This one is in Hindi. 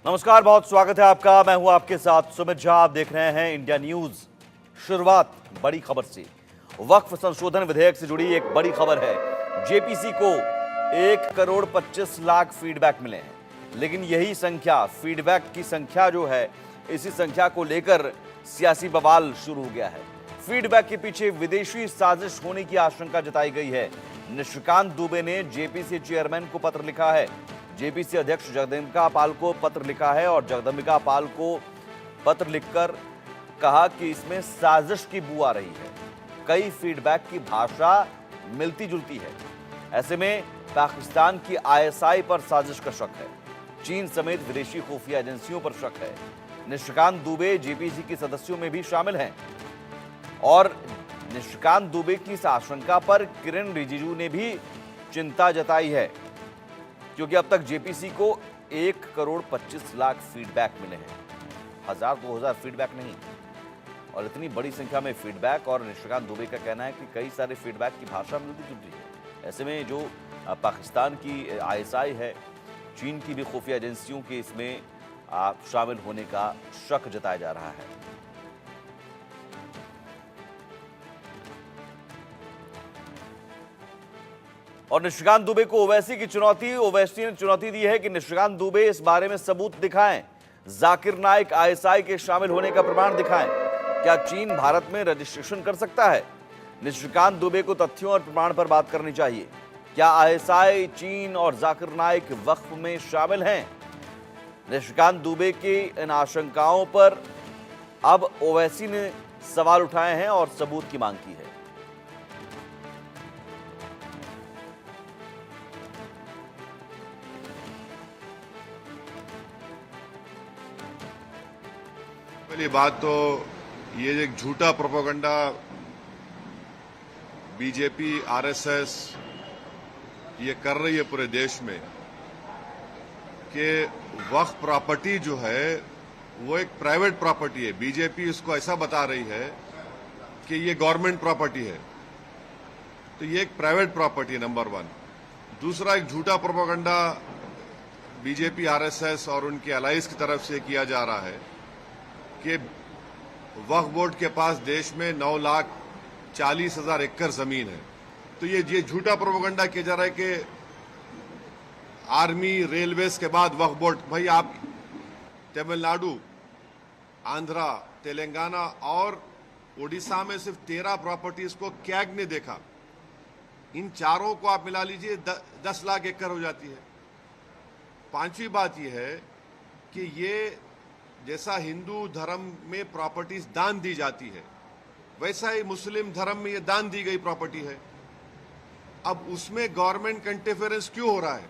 नमस्कार, बहुत स्वागत है आपका। मैं हूं आपके साथ सुमित झा। आप देख रहे हैं इंडिया न्यूज। शुरुआत बड़ी खबर से। वक्फ संशोधन विधेयक से जुड़ी एक बड़ी खबर है। जेपीसी को 1,25,00,000 फीडबैक मिले हैं, लेकिन यही संख्या, फीडबैक की संख्या जो है, इसी संख्या को लेकर सियासी बवाल शुरू हो गया है। फीडबैक के पीछे विदेशी साजिश होने की आशंका जताई गई है। निशिकांत दुबे ने जेपीसी चेयरमैन को पत्र लिखा है। जेपीसी अध्यक्ष जगदम्बिका पाल को पत्र लिखा है और जगदम्बिका पाल को पत्र लिखकर कहा कि इसमें साजिश की बू आ रही है। कई फीडबैक की भाषा मिलती जुलती है। ऐसे में पाकिस्तान की आईएसआई पर साजिश का शक है। चीन समेत विदेशी खुफिया एजेंसियों पर शक है। निशिकांत दुबे जेपीसी के सदस्यों में भी शामिल हैं और निशिकांत दुबे की इस आशंका पर किरेन रिजिजू ने भी चिंता जताई है, क्योंकि अब तक जेपीसी को 1,25,00,000 फीडबैक मिले हैं। 1,000-2,000 फीडबैक नहीं, और इतनी बड़ी संख्या में फीडबैक। और निशिकांत दुबे का कहना है कि कई सारे फीडबैक की भाषा मिलती जुलती है। ऐसे में जो पाकिस्तान की आईएसआई है, चीन की भी खुफिया एजेंसियों के इसमें शामिल होने का शक जताया जा रहा है। और निशिकांत दुबे को ओवैसी की चुनौती। ओवैसी ने चुनौती दी है कि निशिकांत दुबे इस बारे में सबूत दिखाएं। जाकिर नाइक आईएसआई के शामिल होने का प्रमाण दिखाएं। क्या चीन भारत में रजिस्ट्रेशन कर सकता है? निशिकांत दुबे को तथ्यों और प्रमाण पर बात करनी चाहिए। क्या आईएसआई, चीन और जाकिर नाइक वक्फ में शामिल हैं? निशिकांत दुबे की इन आशंकाओं पर अब ओवैसी ने सवाल उठाए हैं और सबूत की मांग की है। पहली बात तो ये एक झूठा प्रोपेगेंडा बीजेपी, आरएसएस ये कर रही है पूरे देश में कि वक्फ प्रॉपर्टी जो है वो एक प्राइवेट प्रॉपर्टी है। बीजेपी इसको ऐसा बता रही है कि ये गवर्नमेंट प्रॉपर्टी है, तो ये एक प्राइवेट प्रॉपर्टी है, नंबर 1। दूसरा, एक झूठा प्रोपेगेंडा बीजेपी, आरएसएस और उनके अलाइज की तरफ से किया जा रहा है कि वक्फ बोर्ड के पास देश में 9,40,000 एकड़ जमीन है। तो ये झूठा प्रोपेगेंडा किया जा रहा है कि आर्मी, रेलवेज के बाद वक्फ बोर्ड। भाई, आप तमिलनाडु, आंध्रा, तेलंगाना और उड़ीसा में सिर्फ 13 प्रॉपर्टीज को कैग ने देखा। इन चारों को आप मिला लीजिए, 10 लाख एकड़ हो जाती है। पांचवी बात यह है कि ये जैसा हिंदू धर्म में प्रॉपर्टीज दान दी जाती है, वैसा ही मुस्लिम धर्म में ये दान दी गई प्रॉपर्टी है। अब उसमें गवर्नमेंट का इंटरफेरेंस क्यों हो रहा है?